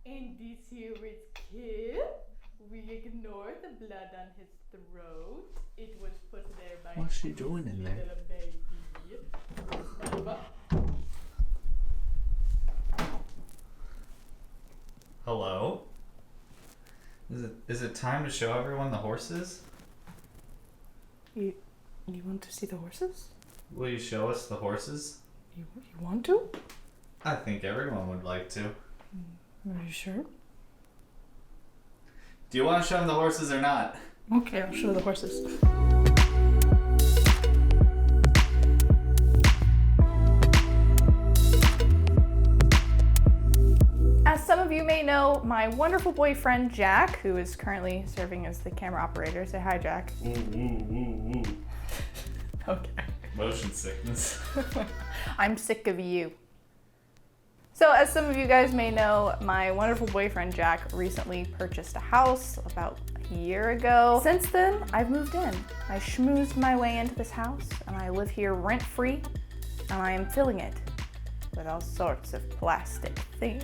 And this here is Kip. We ignore the blood on his throat. It was put there by What's she doing in there? little baby. Hello? Is it time to show everyone the horses? You want to see the horses? Will you show us the horses? You want to? I think everyone would like to. Are you sure? Do you want to show them the horses or not? Okay, I'll show the horses. As some of you may know, my wonderful boyfriend Jack, who is currently serving as the camera operator. Say hi, Jack. Ooh, ooh, ooh, ooh. Okay. Motion sickness. I'm sick of you. So as some of you guys may know, my wonderful boyfriend Jack recently purchased a house about a year ago. Since then, I've moved in. I schmoozed my way into this house and I live here rent-free, and I am filling it with all sorts of plastic things.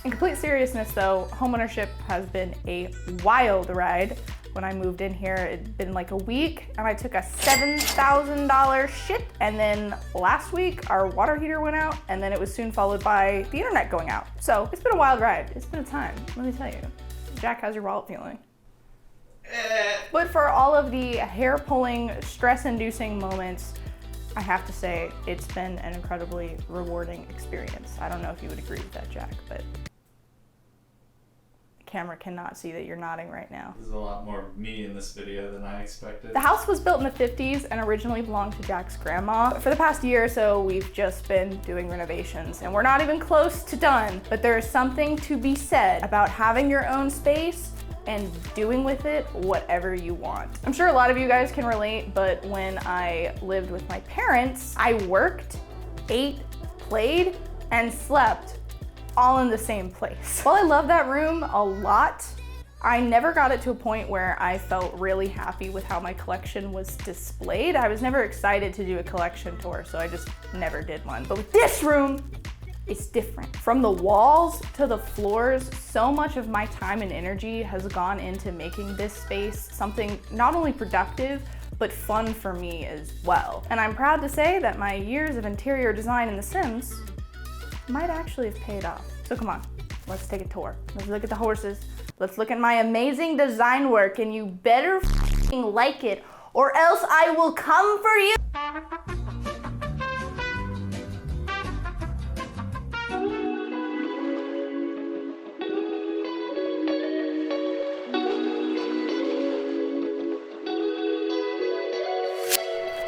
In complete seriousness though, homeownership has been a wild ride. When I moved in here, it'd been like a week and I took a $7,000 shit. And then last week, our water heater went out, and then it was soon followed by the internet going out. So it's been a wild ride. It's been a time, let me tell you. Jack, how's your wallet feeling? But for all of the hair-pulling, stress-inducing moments, I have to say it's been an incredibly rewarding experience. I don't know if you would agree with that, Jack, but camera cannot see that you're nodding right now. There's a lot more me in this video than I expected. The house was built in the 50s and originally belonged to Jack's grandma. For the past year or so, we've just been doing renovations and we're not even close to done. But there is something to be said about having your own space and doing with it whatever you want. I'm sure a lot of you guys can relate, but when I lived with my parents, I worked, ate, played, and slept all in the same place. While I love that room a lot, I never got it to a point where I felt really happy with how my collection was displayed. I was never excited to do a collection tour, so I just never did one. But with this room, it's different. From the walls to the floors, so much of my time and energy has gone into making this space something not only productive, but fun for me as well. And I'm proud to say that my years of interior design in The Sims might actually have paid off. So come on, let's take a tour. Let's look at the horses. Let's look at my amazing design work, and you better f***ing like it or else I will come for you.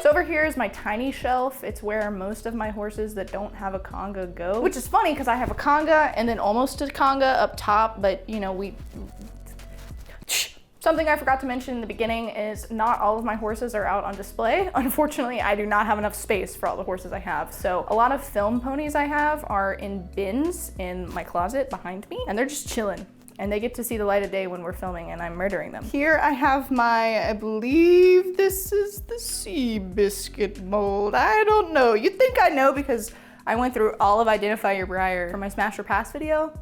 So over here is my tiny shelf. It's where most of my horses that don't have a conga go, which is funny because I have a conga and then almost a conga up top, but you know, something I forgot to mention in the beginning is not all of my horses are out on display. Unfortunately, I do not have enough space for all the horses I have. So a lot of film ponies I have are in bins in my closet behind me, and they're just chilling. And they get to see the light of day when we're filming and I'm murdering them. Here I have my, I believe this is the sea biscuit mold. I don't know. You'd think I know because I went through all of Identify Your Breyer for my Smash or Pass video.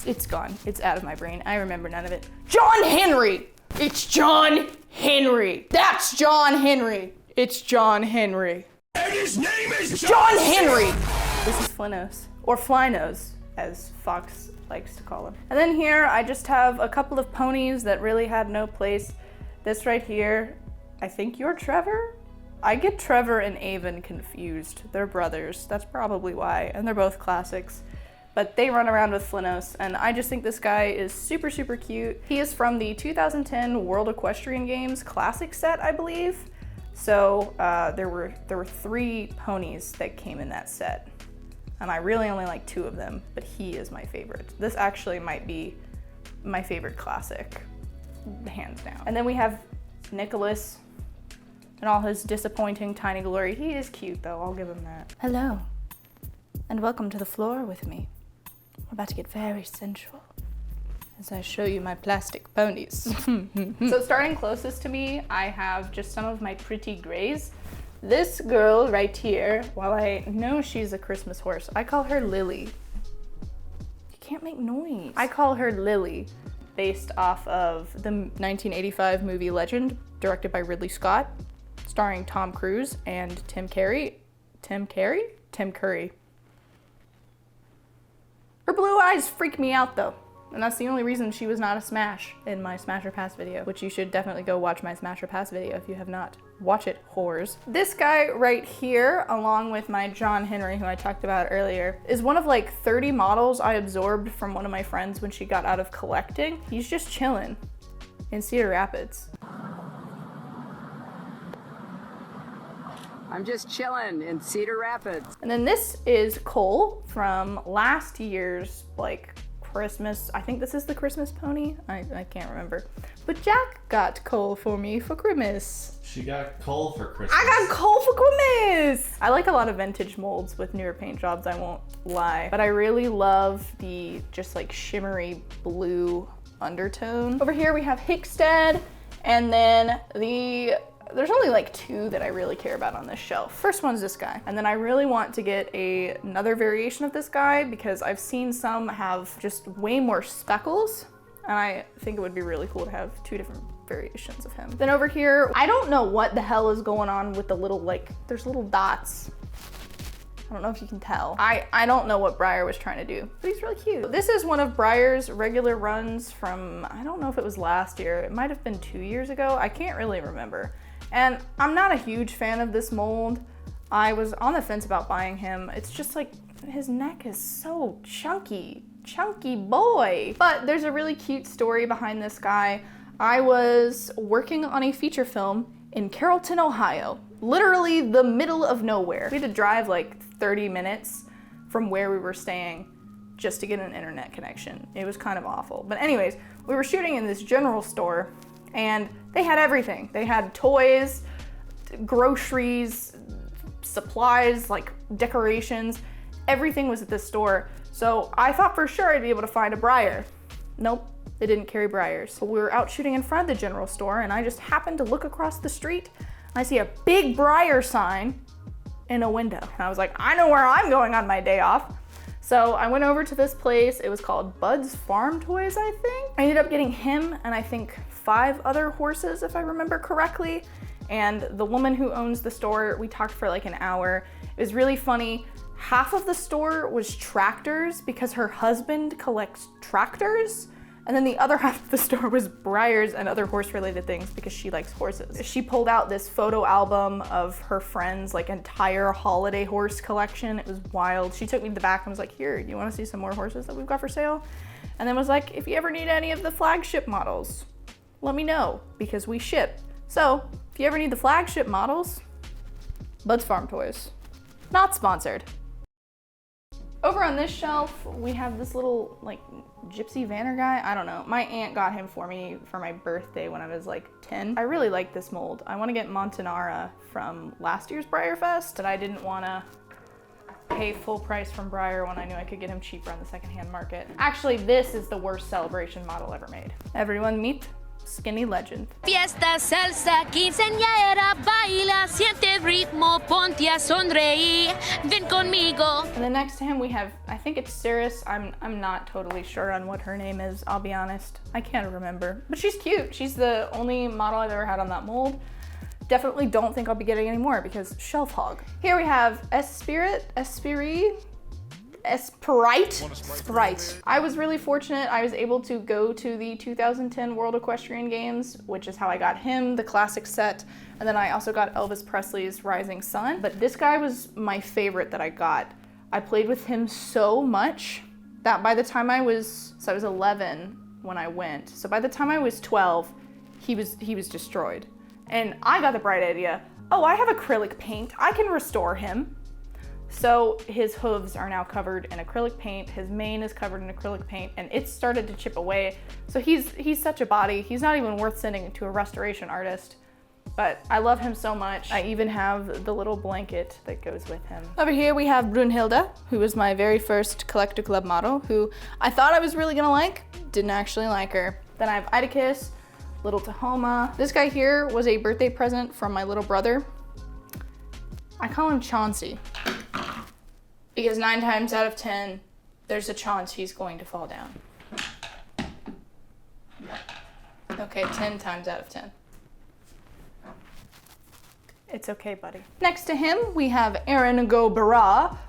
It's gone. It's out of my brain. I remember none of it. John Henry! It's John Henry! That's John Henry! It's John Henry. And his name is John Henry! This is Flynos, or Flynos, as Fox likes to call him. And then here I just have a couple of ponies that really had no place. This right here, I think you're Trevor? I get Trevor and Avon confused. They're brothers, that's probably why, and they're both classics. But they run around with Flynos, and I just think this guy is super, super cute. He is from the 2010 World Equestrian Games Classic set, I believe. So there were 3 ponies that came in that set. And I really only like 2 of them, but he is my favorite. This actually might be my favorite classic, hands down. And then we have Nicholas and all his disappointing tiny glory. He is cute though, I'll give him that. Hello, and welcome to the floor with me. We're about to get very sensual as I show you my plastic ponies. So starting closest to me, I have just some of my pretty grays. This girl right here, while I know she's a Christmas horse, I call her Lily. make noise. I call her Lily, based off of the 1985 movie Legend, directed by Ridley Scott, starring Tom Cruise and Tim Curry. Tim Curry. Her blue eyes freak me out though. And that's the only reason she was not a smash in my Smash or Pass video, which you should definitely go watch my Smash or Pass video if you have not. Watch it, whores. This guy right here, along with my John Henry, who I talked about earlier, is one of like 30 models I absorbed from one of my friends when she got out of collecting. He's just chilling in Cedar Rapids. I'm just chilling in Cedar Rapids. And then this is Cole from last year's like Christmas. I think this is the Christmas pony. I can't remember. But Jack got Cole for me for Christmas. She got Cole for Christmas. I got Cole for Christmas! I like a lot of vintage molds with newer paint jobs, I won't lie. But I really love the just like shimmery blue undertone. Over here we have Hickstead, and then there's only like two that I really care about on this shelf. First one's this guy. And then I really want to get another variation of this guy because I've seen some have just way more speckles. And I think it would be really cool to have two different variations of him. Then over here, I don't know what the hell is going on with the little, like, there's little dots. I don't know if you can tell. I don't know what Breyer was trying to do, but he's really cute. This is one of Breyer's regular runs from, I don't know if it was last year. It might have been 2 years ago. I can't really remember. And I'm not a huge fan of this mold. I was on the fence about buying him. It's just like, his neck is so chunky boy. But there's a really cute story behind this guy. I was working on a feature film in Carrollton, Ohio, literally the middle of nowhere. We had to drive like 30 minutes from where we were staying just to get an internet connection. It was kind of awful. But anyways, we were shooting in this general store and they had everything. They had toys, groceries, supplies, like decorations. Everything was at this store. So I thought for sure I'd be able to find a Breyer. Nope, they didn't carry Breyers. So we were out shooting in front of the general store and I just happened to look across the street and I see a big Breyer sign in a window. And I was like, I know where I'm going on my day off. So I went over to this place. It was called Bud's Farm Toys, I think. I ended up getting him and I think 5 other horses, if I remember correctly. And the woman who owns the store, we talked for like an hour. It was really funny. Half of the store was tractors because her husband collects tractors. And then the other half of the store was Breyers and other horse-related things because she likes horses. She pulled out this photo album of her friend's like entire holiday horse collection. It was wild. She took me to the back and was like, here, you wanna see some more horses that we've got for sale? And then was like, if you ever need any of the flagship models, let me know because we ship. So if you ever need the flagship models, Bud's Farm Toys. Not sponsored. Over on this shelf, we have this little like gypsy vanner guy. I don't know. My aunt got him for me for my birthday when I was like 10. I really like this mold. I want to get Montanara from last year's Breyer Fest, but I didn't want to pay full price from Breyer when I knew I could get him cheaper on the secondhand market. Actually, this is the worst celebration model ever made. Everyone meet Skinny Legend. Fiesta, salsa, quinceañera, baila, siente ritmo, ponte a sonreír, ven conmigo. And then next to him we have, I think it's Cirrus. I'm not totally sure on what her name is, I'll be honest. I can't remember, but she's cute. She's the only model I've ever had on that mold. Definitely don't think I'll be getting any more because shelf hog. Here we have Sprite. I was really fortunate. I was able to go to the 2010 World Equestrian Games, which is how I got him, the classic set. And then I also got Elvis Presley's Rising Sun. But this guy was my favorite that I got. I played with him so much that by the time I was 11 when I went. So by the time I was 12, he was destroyed. And I got the bright idea, oh, I have acrylic paint. I can restore him. So his hooves are now covered in acrylic paint, his mane is covered in acrylic paint, and it's started to chip away. So he's such a body, he's not even worth sending to a restoration artist. But I love him so much. I even have the little blanket that goes with him. Over here we have Brunhilde, who was my very first Collector Club model, who I thought I was really gonna like, didn't actually like her. Then I have Idicus, Little Tahoma. This guy here was a birthday present from my little brother. I call him Chauncey. Because 9 times out of 10, there's a chance he's going to fall down. Okay, 10 times out of 10. It's okay, buddy. Next to him, we have Aaron Go,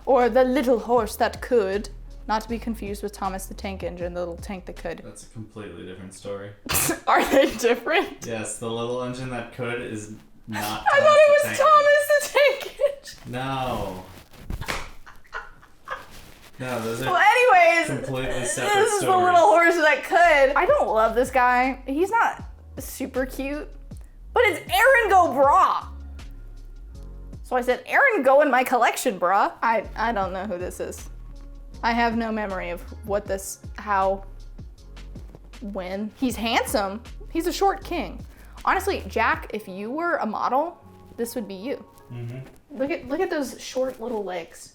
or the little horse that could. Not to be confused with Thomas the Tank Engine, the little tank that could. That's a completely different story. Are they different? Yes, the little engine that could is not. I thought it was Thomas the Tank Engine. No. No, those are Well, anyways, completely separate this is stories. the little horse that could. I don't love this guy. He's not super cute, but it's Aaron Go Bra. So I said, Aaron Go in my collection, brah. I don't know who this is. I have no memory of what this, how, when. He's handsome. He's a short king. Honestly, Jack, if you were a model, this would be you. Mm-hmm. Look at those short little legs.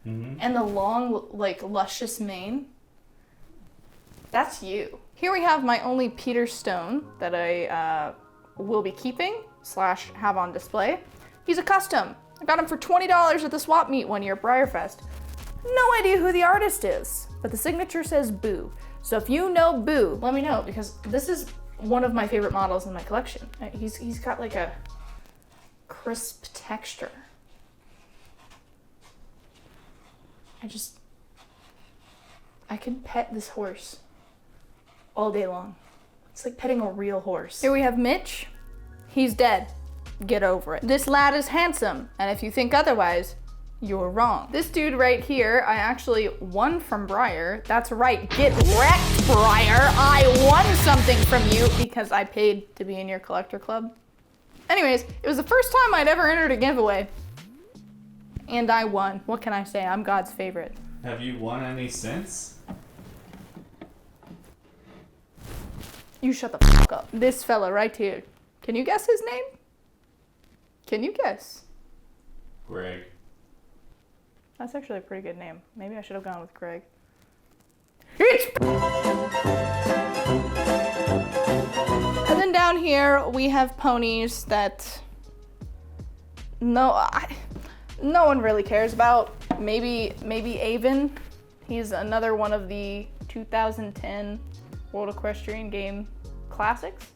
Mm-hmm. And the long, like, luscious mane. That's you. Here we have my only Peter Stone that I will be keeping / have on display. He's a custom. I got him for $20 at the swap meet one year at Breyerfest. No idea who the artist is, but the signature says Boo. So if you know Boo, let me know, because this is one of my favorite models in my collection. He's got like a crisp texture. I could pet this horse all day long. It's like petting a real horse. Here we have Mitch. He's dead. Get over it. This lad is handsome, and if you think otherwise, you're wrong. This dude right here, I actually won from Breyer. That's right, get wrecked, Breyer. I won something from you because I paid to be in your collector club. Anyways, it was the first time I'd ever entered a giveaway. And I won. What can I say? I'm God's favorite. Have you won any since? You shut the fuck up. This fella right here. Can you guess his name? Can you guess? Greg. That's actually a pretty good name. Maybe I should have gone with Greg. And then down here we have ponies that no one really cares about. Maybe Avon. He's another one of the 2010 World Equestrian Game classics.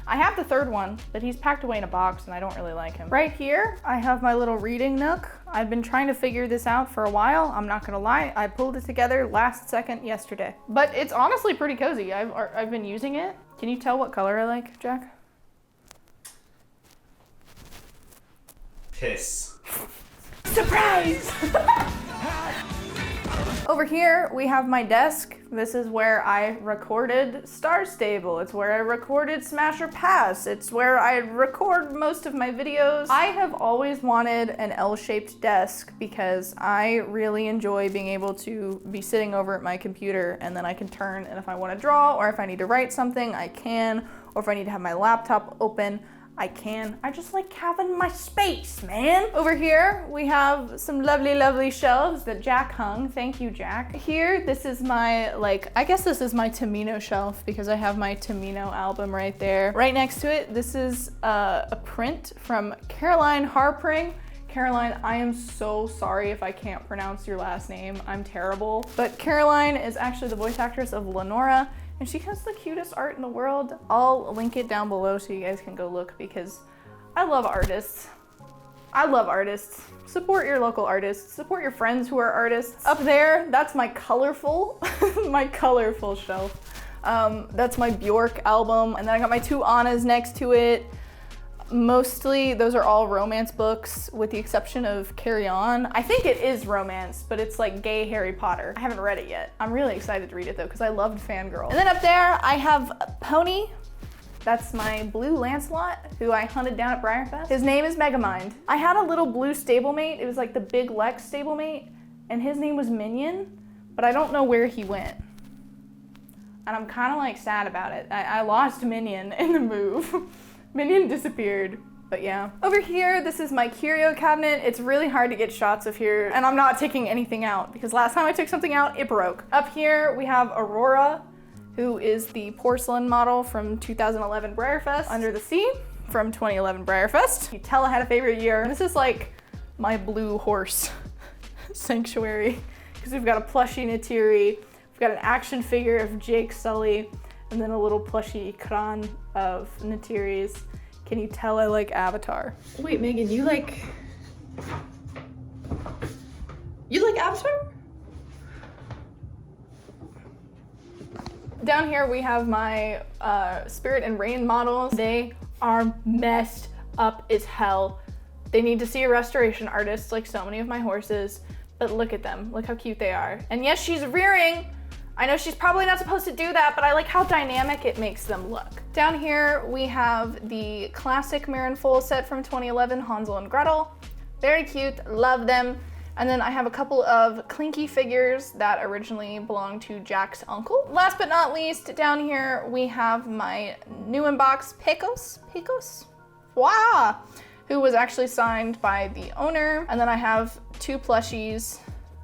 I have the third one, but he's packed away in a box and I don't really like him. Right here, I have my little reading nook. I've been trying to figure this out for a while. I'm not gonna lie, I pulled it together last second yesterday. But it's honestly pretty cozy. I've been using it. Can you tell what color I like, Jack? Piss. Surprise! Over here, we have my desk. This is where I recorded Star Stable. It's where I recorded Smash or Pass. It's where I record most of my videos. I have always wanted an L-shaped desk because I really enjoy being able to be sitting over at my computer and then I can turn, and if I want to draw or if I need to write something, I can, or if I need to have my laptop open, I can. I just like having my space, man. Over here, we have some lovely, lovely shelves that Jack hung. Thank you, Jack. Here, this is my, I guess this is my Tamino shelf because I have my Tamino album right there. Right next to it, this is a print from Caroline Harpring. Caroline, I am so sorry if I can't pronounce your last name. I'm terrible. But Caroline is actually the voice actress of Lenora, and she has the cutest art in the world. I'll link it down below so you guys can go look because I love artists. I love artists. Support your local artists. Support your friends who are artists. Up there, that's my colorful, my colorful shelf. That's my Bjork album. And then I got my two Annas next to it. Mostly, those are all romance books with the exception of Carry On. I think it is romance, but it's like gay Harry Potter. I haven't read it yet. I'm really excited to read it though, because I loved Fangirl. And then up there, I have Pony. That's my blue Lancelot, who I hunted down at Breyerfest. His name is Megamind. I had a little blue stablemate. It was like the Big Lex stablemate, and his name was Minion, but I don't know where he went. And I'm kind of like sad about it. I lost Minion in the move. Minion disappeared, but yeah. Over here, this is my curio cabinet. It's really hard to get shots of here, and I'm not taking anything out because last time I took something out, it broke. Up here, we have Aurora, who is the porcelain model from 2011 Breyerfest. Under the Sea from 2011 Breyerfest. You tell I had a favorite year. This is like my blue horse sanctuary, because we've got a plushie Neytiri, we've got an action figure of Jake Sully, and then a little plushie Ikran of Neytiri's. Can you tell I like Avatar? Wait, Megan, you like Avatar? Down here we have my Spirit and Rain models. They are messed up as hell. They need to see a restoration artist like so many of my horses, but look at them. Look how cute they are. And yes, she's rearing. I know she's probably not supposed to do that, but I like how dynamic it makes them look. Down here we have the classic Mirren Foal set from 2011, Hansel and Gretel. Very cute, love them. And then I have a couple of Clinky figures that originally belonged to Jack's uncle. Last but not least, down here we have my new in box Pecos, wow, who was actually signed by the owner. And then I have two plushies,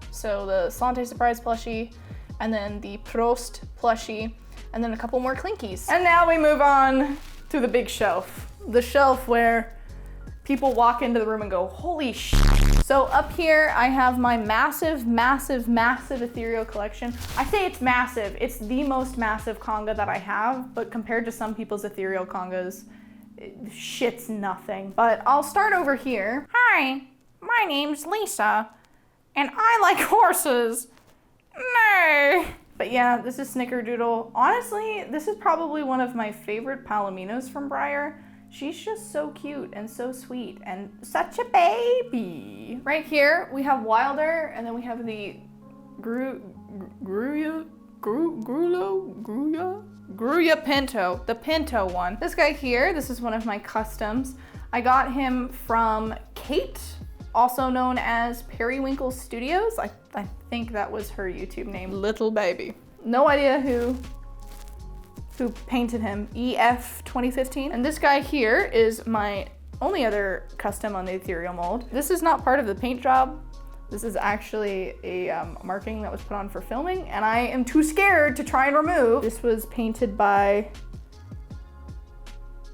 so the Slante Surprise plushie, and then the Prost plushie, and then a couple more Clinkies. And now we move on to the big shelf. The shelf where people walk into the room and go, holy shit. So up here, I have my massive ethereal collection. I say it's massive. It's the most massive conga that I have, but compared to some people's ethereal congas, shit's nothing. But I'll start over here. Hi, my name's Lisa, and I like horses. No. But yeah, this is Snickerdoodle. Honestly, this is probably one of my favorite Palominos from Breyer. She's just so cute and so sweet and such a baby. Right here, we have Wilder, and then we have the Gruya Pinto, the Pinto one. This guy here, this is one of my customs. I got him from Kate, also known as Periwinkle Studios. I think that was her YouTube name, Little Baby. No idea who painted him, EF 2015. And this guy here is my only other custom on the ethereal mold. This is not part of the paint job. This is actually a marking that was put on for filming, and I am too scared to try and remove. This was painted by,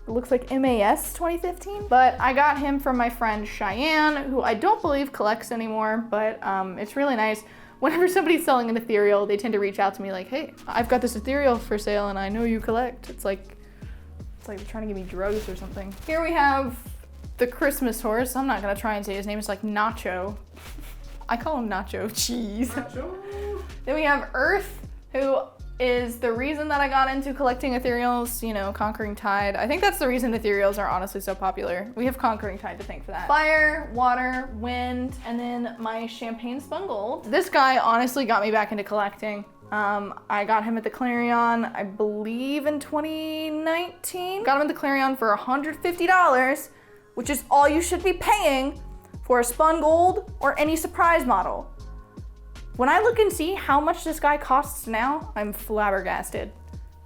it looks like MAS 2015, but I got him from my friend Cheyenne, who I don't believe collects anymore, but it's really nice. Whenever somebody's selling an ethereal, they tend to reach out to me like, hey, I've got this ethereal for sale and I know you collect. It's like they're trying to give me drugs or something. Here we have the Christmas horse. I'm not gonna try and say his name. It's like Nacho. I call him Nacho Cheese. Nacho. Then we have Earth, who is the reason that I got into collecting ethereals, you know, Conquering Tide. I think that's the reason ethereals are honestly so popular. We have Conquering Tide to thank for that. Fire, water, wind, and then my Champagne Spun Gold. This guy honestly got me back into collecting. I got him at the Clarion, I believe in 2019. Got him at the Clarion for $150, which is all you should be paying for a Spun Gold or any surprise model. When I look and see how much this guy costs now, I'm flabbergasted.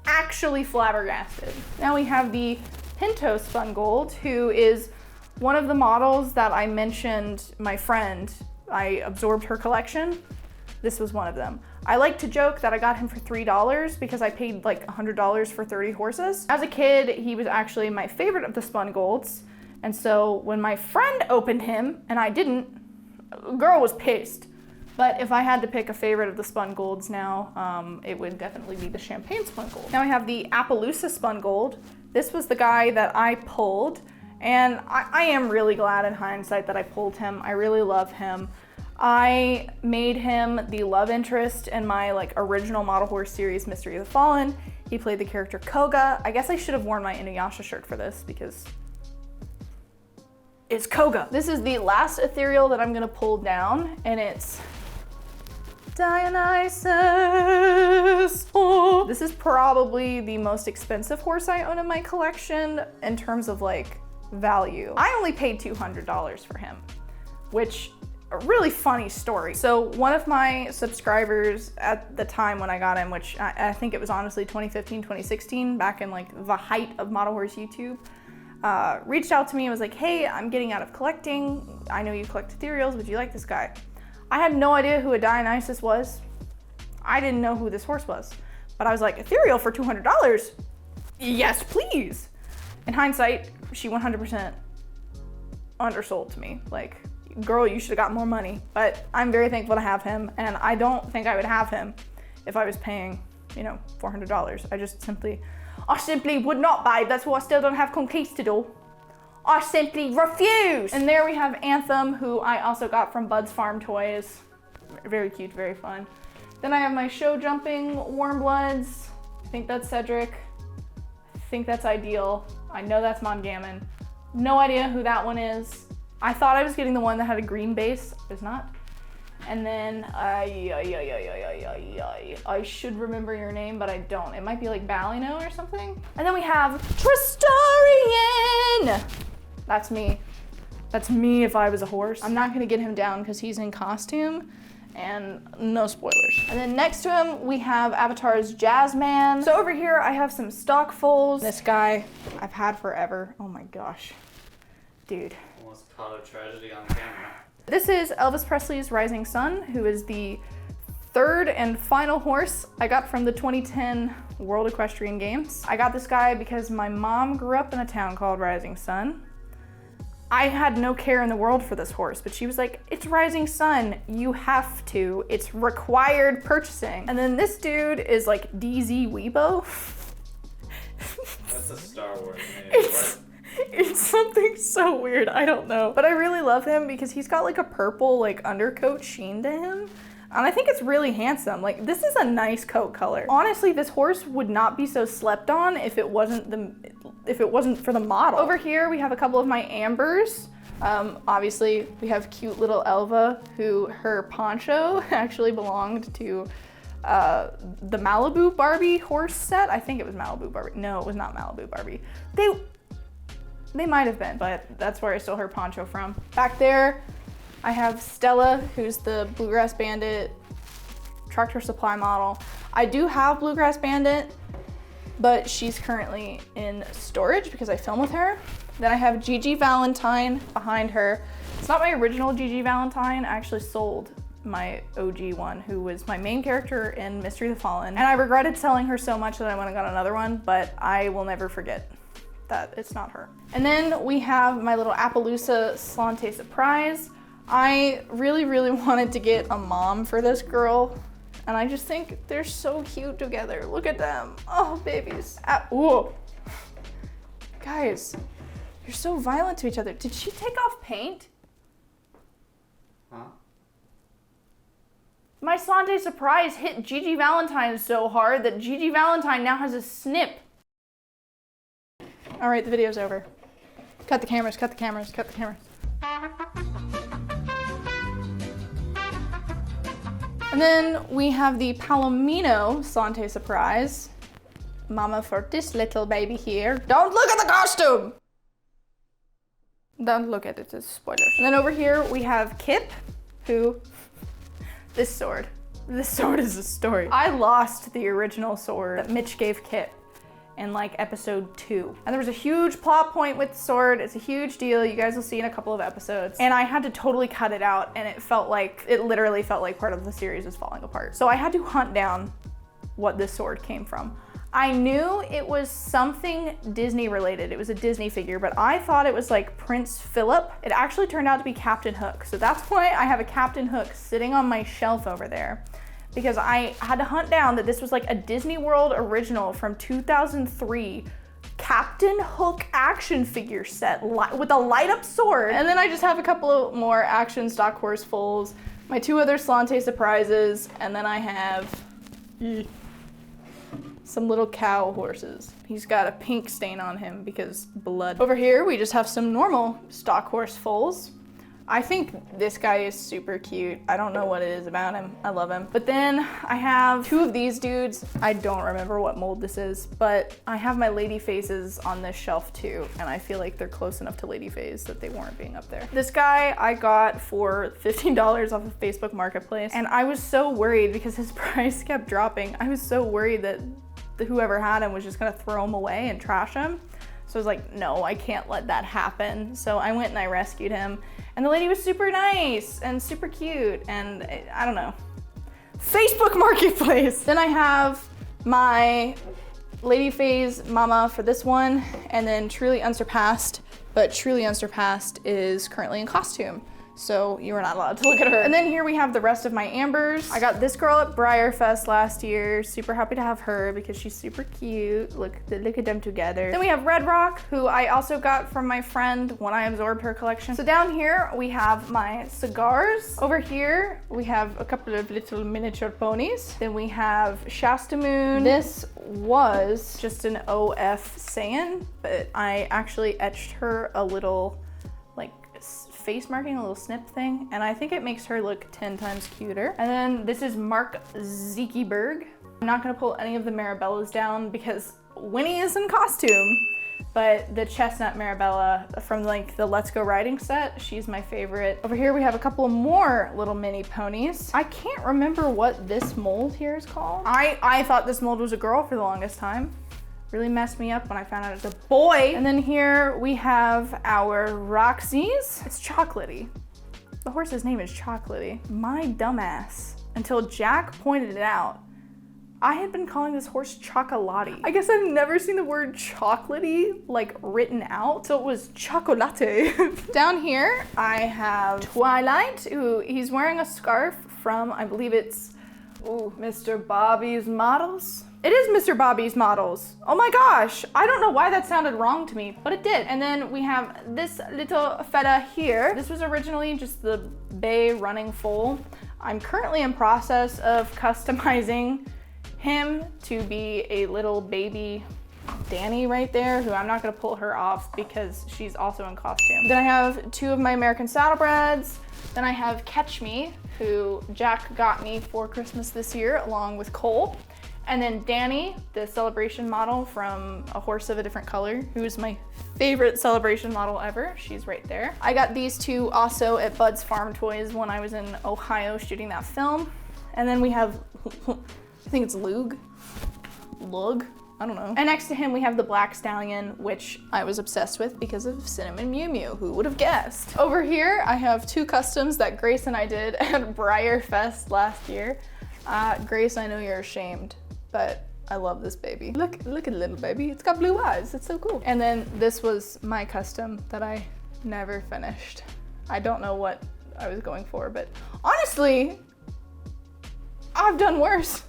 Actually flabbergasted. Now we have the Pinto Spun Gold, who is one of the models that I mentioned my friend. I absorbed her collection. This was one of them. I like to joke that I got him for $3 because I paid like $100 for 30 horses. As a kid, he was actually my favorite of the Spun Golds. And so when my friend opened him and I didn't, girl was pissed. But if I had to pick a favorite of the Spun Golds now, it would definitely be the Champagne Spun Gold. Now we have the Appaloosa Spun Gold. This was the guy that I pulled, and I am really glad in hindsight that I pulled him. I really love him. I made him the love interest in my original Model Horse series, Mystery of the Fallen. He played the character Koga. I guess I should have worn my Inuyasha shirt for this because it's Koga. This is the last ethereal that I'm gonna pull down, and it's Dionysus. Oh. This is probably the most expensive horse I own in my collection in terms of value. I only paid $200 for him, which a really funny story. So one of my subscribers at the time when I got him, which I think it was honestly 2015, 2016, back in the height of Model Horse YouTube, reached out to me and was like, hey, I'm getting out of collecting. I know you collect ethereals, would you like this guy? I had no idea who a Dionysus was. I didn't know who this horse was. But I was like, ethereal for $200? Yes, please. In hindsight, she 100% undersold to me. girl, you should have got more money. But I'm very thankful to have him, and I don't think I would have him if I was paying, you know, $400. I simply would not, babe. That's why I still don't have Conquistador. I simply refuse. And there we have Anthem, who I also got from Bud's Farm Toys. Very cute, very fun. Then I have my show jumping warm bloods. I think that's Cedric. I think that's Ideal. I know that's Mom Gammon. No idea who that one is. I thought I was getting the one that had a green base. It's not. And then, I should remember your name, but I don't. It might be like Balino or something. And then we have Tristarian. That's me. That's me if I was a horse. I'm not gonna get him down because he's in costume, and no spoilers. And then next to him, we have Avatar's Jazzman. So over here, I have some stock foals. This guy I've had forever. Oh my gosh, dude. Almost caught a tragedy on camera. This is Elvis Presley's Rising Sun, who is the third and final horse I got from the 2010 World Equestrian Games. I got this guy because my mom grew up in a town called Rising Sun. I had no care in the world for this horse, but she was like, it's Rising Sun, you have to. It's required purchasing. And then this dude is like DZ Weibo. That's a Star Wars name. It's something so weird, I don't know. But I really love him because he's got like a purple like undercoat sheen to him. And I think it's really handsome. Like, this is a nice coat color. Honestly, this horse would not be so slept on if it wasn't for the model. Over here, we have a couple of my Ambers. Obviously, we have cute little Elva, who her poncho actually belonged to the Malibu Barbie horse set. I think it was Malibu Barbie. No, it was not Malibu Barbie. They might have been, but that's where I stole her poncho from. Back there, I have Stella, who's the Bluegrass Bandit Tractor Supply model. I do have Bluegrass Bandit, but she's currently in storage because I film with her. Then I have Gigi Valentine behind her. It's not my original Gigi Valentine. I actually sold my OG one, who was my main character in Mystery of the Fallen. And I regretted selling her so much that I went and got another one, but I will never forget that it's not her. And then we have my little Appaloosa Slante Surprise. I really, really wanted to get a mom for this girl, and I just think they're so cute together. Look at them. Oh, babies. Whoa. Guys, you're so violent to each other. Did she take off paint? Huh? My Slante Surprise hit Gigi Valentine so hard that Gigi Valentine now has a snip. All right, the video's over. Cut the cameras, cut the cameras, cut the cameras. And then we have the Palomino Slante Surprise. Mama for this little baby here. Don't look at the costume! Don't look at it, it's spoilers. And then over here we have Kip, who, this sword is a story. I lost the original sword that Mitch gave Kip in like episode 2. And there was a huge plot point with the sword. It's a huge deal. You guys will see in a couple of episodes. And I had to totally cut it out, and it literally felt like part of the series is falling apart. So I had to hunt down what this sword came from. I knew it was something Disney related. It was a Disney figure, but I thought it was like Prince Philip. It actually turned out to be Captain Hook. So that's why I have a Captain Hook sitting on my shelf over there, because I had to hunt down that this was like a Disney World original from 2003 Captain Hook action figure set with a light up sword. And then I just have a couple of more action stock horse foals, my 2 other Slante Surprises, and then I have some little cow horses. He's got a pink stain on him because blood. Over here, we just have some normal stock horse foals. I think this guy is super cute. I don't know what it is about him. I love him. But then I have 2 of these dudes. I don't remember what mold this is, but I have my lady faces on this shelf too, and I feel like they're close enough to lady phase that they weren't being up there. This guy I got for $15 off of Facebook Marketplace, and I was so worried because his price kept dropping. I was so worried that whoever had him was just gonna throw him away and trash him. So I was like, no, I can't let that happen. So I went and I rescued him. And the lady was super nice and super cute. And I don't know. Facebook Marketplace. Then I have my Lady Phase Mama for this one. And then Truly Unsurpassed. But Truly Unsurpassed is currently in costume. so you were not allowed to look at her. And then here we have the rest of my ambers. I got this girl at Breyer Fest last year. Super happy to have her because she's super cute. Look at them together. Then we have Red Rock, who I also got from my friend when I absorbed her collection. So down here we have my cigars. Over here we have a couple of little miniature ponies. Then we have Shasta Moon. This was just an OF Saiyan, but I actually etched her a little like face marking, a little snip thing, and I think it makes her look 10 times cuter. And then this is Mark Zuckerberg. I'm not gonna pull any of the Marabellas down because Winnie is in costume, but the chestnut Marabella from like the Let's Go Riding set, she's my favorite. Over here we have a couple more little mini ponies. I can't remember what this mold here is called. I thought this mold was a girl for the longest time. Really messed me up when I found out it's a boy. And then here we have our Roxy's. It's chocolatey. The horse's name is Chocolatey. My dumbass, until Jack pointed it out, I had been calling this horse Chocolati. I guess I've never seen the word chocolatey like written out, so it was chocolate. Down here, I have Twilight. Ooh, he's wearing a scarf from, I believe it's, Mr. Bobby's Models. It is Mr. Bobby's Models. Oh my gosh, I don't know why that sounded wrong to me, but it did. And then we have this little fella here. This was originally just the bay running foal. I'm currently in process of customizing him to be a little baby Danny right there, who I'm not gonna pull her off because she's also in costume. Then I have two of my American Saddlebreds. Then I have Catch Me, who Jack got me for Christmas this year along with Cole. And then Danny, the celebration model from A Horse of a Different Color, who is my favorite celebration model ever. She's right there. I got these two also at Bud's Farm Toys when I was in Ohio shooting that film. And then we have, I think it's Lug, I don't know. And next to him we have the Black Stallion, which I was obsessed with because of Cinnamon Mew Mew, who would have guessed? Over here I have two customs that Grace and I did at Breyer Fest last year. Grace, I know you're ashamed, but I love this baby. Look at the little baby. It's got blue eyes. It's so cool. And then this was my custom that I never finished. I don't know what I was going for, but honestly, I've done worse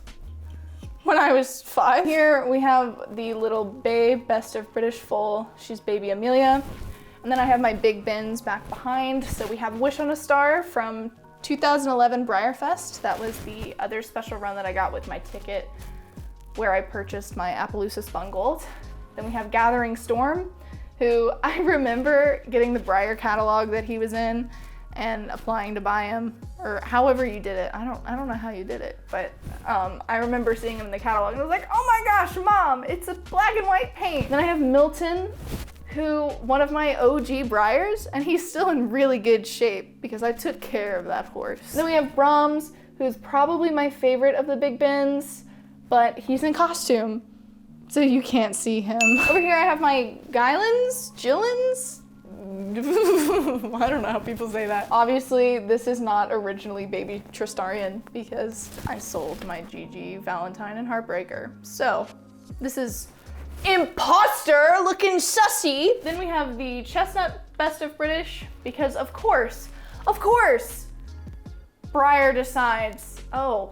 when I was 5. Here we have the little babe, Best of British Foal. She's baby Amelia. And then I have my big bins back behind. So we have Wish on a Star from 2011 Breyer Fest. That was the other special run that I got with my ticket where I purchased my Appaloosa Spun Gold. Then we have Gathering Storm, who I remember getting the Breyer catalog that he was in and applying to buy him, or however you did it. I don't know how you did it, but I remember seeing him in the catalog and I was like, oh my gosh, Mom, it's a black and white paint. Then I have Milton, who, one of my OG Breyers, and he's still in really good shape because I took care of that horse. Then we have Brahms, who's probably my favorite of the big bins, but he's in costume, so you can't see him. Over here I have my Gillens? I don't know how people say that. Obviously, this is not originally baby Tristarian because I sold my GG, Valentine, and Heartbreaker. So, this is imposter looking sussy. Then we have the Chestnut Best of British because of course, Breyer decides, oh,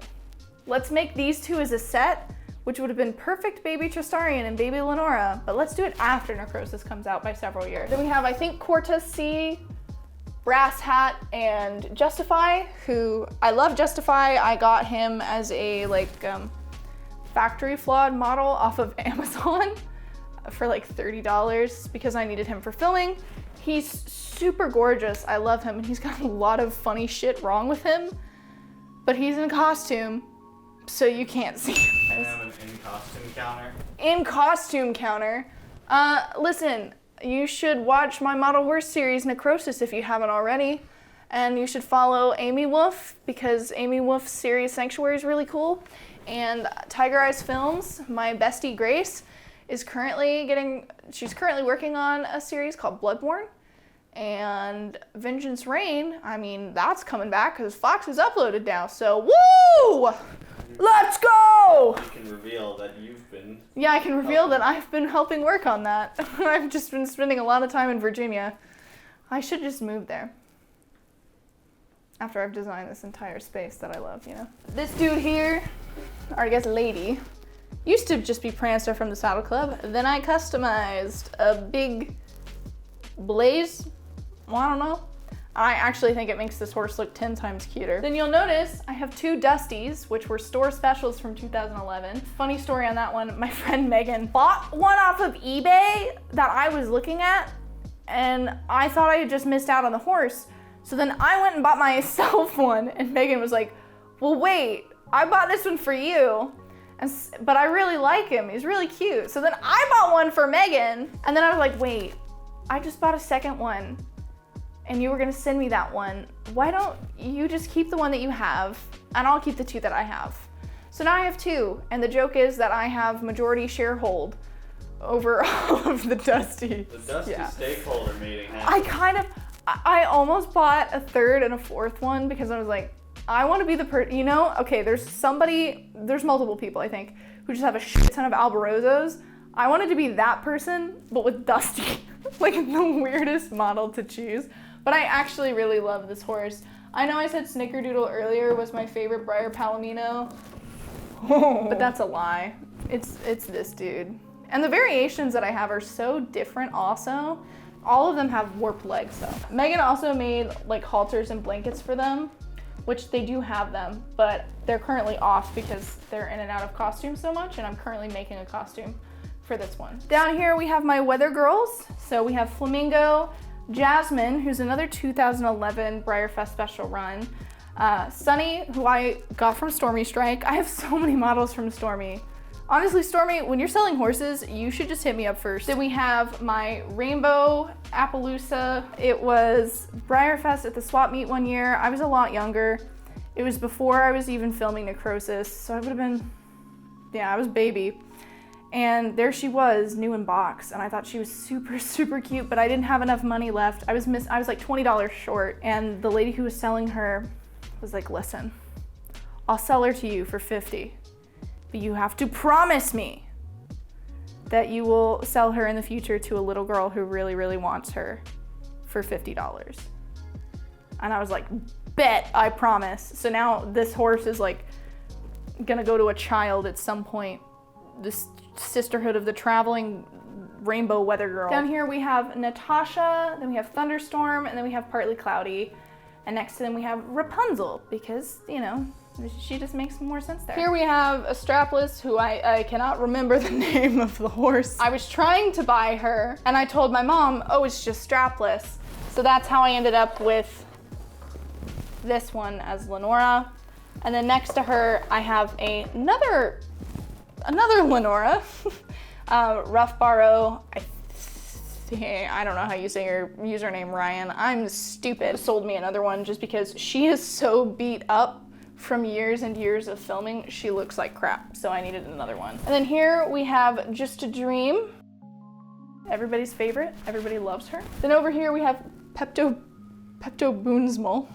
let's make these two as a set, which would have been perfect baby Tristarian and baby Lenora, but let's do it after Necrosis comes out by several years. Then we have, I think, Cortez C, Brass Hat, and Justify, who I love Justify. I got him as a factory flawed model off of Amazon for like $30 because I needed him for filming. He's super gorgeous. I love him, and he's got a lot of funny shit wrong with him, but he's in costume, so you can't see him. I have an in-costume counter. In-costume counter. Listen, you should watch my Model Horse series, Necrosis, if you haven't already. And you should follow Amy Wolf, because Amy Wolf's series Sanctuary is really cool. And Tiger Eyes Films, my bestie Grace, is she's currently working on a series called Bloodborne. And Vengeance Reign, I mean, that's coming back because Fox is uploaded now, so woo! Let's go! You can reveal that you've been... Yeah, I can reveal that I've been helping work on that. I've just been spending a lot of time in Virginia. I should just move there. after I've designed this entire space that I love, you know. This dude here, or I guess lady, used to just be Prancer from the Saddle Club. Then I customized a big blaze. Well, I don't know. I actually think it makes this horse look 10 times cuter. Then you'll notice I have 2 Dusties, which were store specials from 2011. Funny story on that one, my friend Megan bought one off of eBay that I was looking at, and I thought I had just missed out on the horse. So then I went and bought myself one, and Megan was like, well, wait, I bought this one for you, but I really like him, he's really cute. So then I bought one for Megan, and then I was like, wait, I just bought a second one, and you were gonna send me that one. Why don't you just keep the one that you have, and I'll keep the 2 that I have. So now I have 2, and the joke is that I have majority sharehold over all of the Dusties. The Dusty stakeholder meeting I almost bought a 3rd and a 4th one because I was like, I want to be the okay, there's multiple people I think who just have a shit ton of Albarozos. I wanted to be that person, but with Dusty. Like the weirdest model to choose. But I actually really love this horse. I know I said Snickerdoodle earlier was my favorite Breyer Palomino, but that's a lie. It's this dude. And the variations that I have are so different also. All of them have warped legs though. Megan also made like halters and blankets for them, which they do have them, but they're currently off because they're in and out of costume so much, and I'm currently making a costume for this one. Down here we have my weather girls. So we have Flamingo, Jasmine, who's another 2011 Breyer Fest special run, Sunny, who I got from Stormy Strike. I have so many models from Stormy. Honestly, Stormy, when you're selling horses, you should just hit me up first. Then we have my Rainbow Appaloosa. It was Breyer Fest at the swap meet one year. I was a lot younger. It was before I was even filming Necrosis, so I would have been, I was baby. And there she was, new in box, and I thought she was super, super cute, but I didn't have enough money left. I was like $20 short, and the lady who was selling her was like, listen, I'll sell her to you for $50. But you have to promise me that you will sell her in the future to a little girl who really, really wants her for $50. And I was like, bet, I promise. So now this horse is like gonna go to a child at some point. This sisterhood of the traveling rainbow weather girl. Down here we have Natasha, then we have Thunderstorm, and then we have Partly Cloudy. And next to them we have Rapunzel, because, she just makes more sense there. Here we have a strapless who I cannot remember the name of the horse. I was trying to buy her and I told my mom, oh, it's just strapless. So that's how I ended up with this one as Lenora. And then next to her, I have another Lenora, Rough Barrow. I don't know how you say her username, Ryan. I'm stupid. Sold me another one just because she is so beat up from years and years of filming. She looks like crap, so I needed another one. And then here we have Just a Dream. Everybody's favorite. Everybody loves her. Then over here we have Pepto-Boonsmal.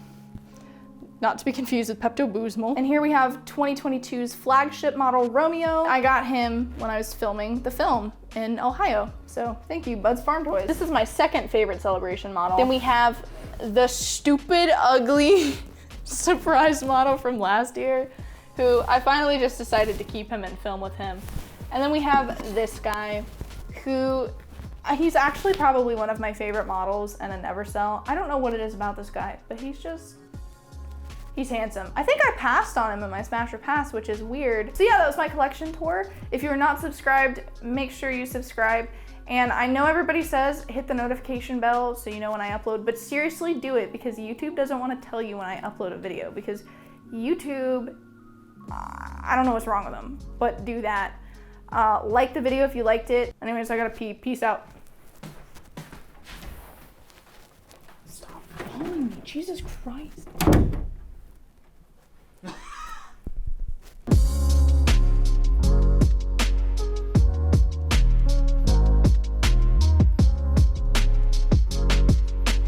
Not to be confused with Pepto-Boozmal. And here we have 2022's flagship model, Romeo. I got him when I was filming the film in Ohio. So thank you, Bud's Farm Toys. This is my second favorite celebration model. Then we have the stupid, ugly surprise model from last year, who I finally just decided to keep him and film with him. And then we have this guy who, he's actually probably one of my favorite models and a never sell. I don't know what it is about this guy, but he's handsome. I think I passed on him in my Smasher Pass, which is weird. So yeah, that was my collection tour. If you're not subscribed, make sure you subscribe. And I know everybody says hit the notification bell so you know when I upload, but seriously do it, because YouTube doesn't want to tell you when I upload a video, because YouTube, I don't know what's wrong with them, but do that. Like the video if you liked it. Anyways, I gotta pee. Peace out. Stop following me, Jesus Christ.